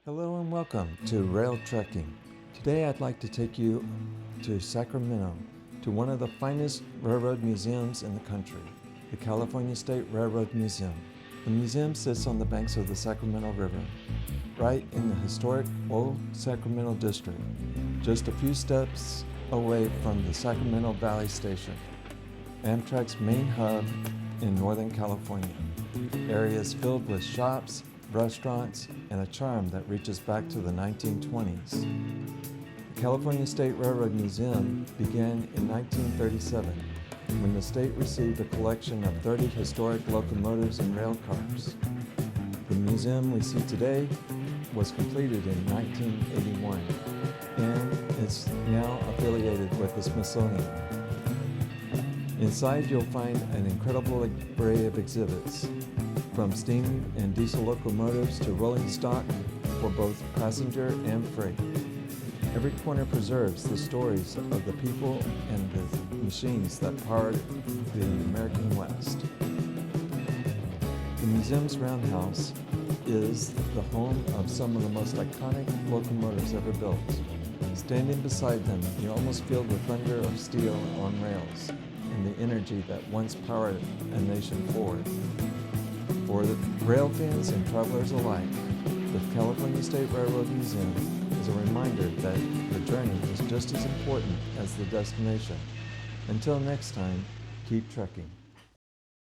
Hello and welcome to Rail Trekking. Today I'd like to take you to Sacramento, to one of the finest railroad museums in the country, the California State Railroad Museum. The museum sits on the banks of the Sacramento River, right in the historic Old Sacramento district, just a few steps away from the Sacramento Valley Station, Amtrak's main hub in Northern California. Areas filled with shops, restaurants, and a charm that reaches back to the 1920s. The California State Railroad Museum began in 1937 when the state received a collection of 30 historic locomotives and rail cars. The museum we see today was completed in 1981 and is now affiliated with the Smithsonian. Inside you'll find an incredible array of exhibits, from steam and diesel locomotives to rolling stock for both passenger and freight. Every corner preserves the stories of the people and the machines that powered the American West. The museum's roundhouse is the home of some of the most iconic locomotives ever built. Standing beside them, you almost feel the thunder of steel on rails and the energy that once powered a nation forward. For the rail fans and travelers alike, the California State Railroad Museum is a reminder that the journey is just as important as the destination. Until next time, keep trekking.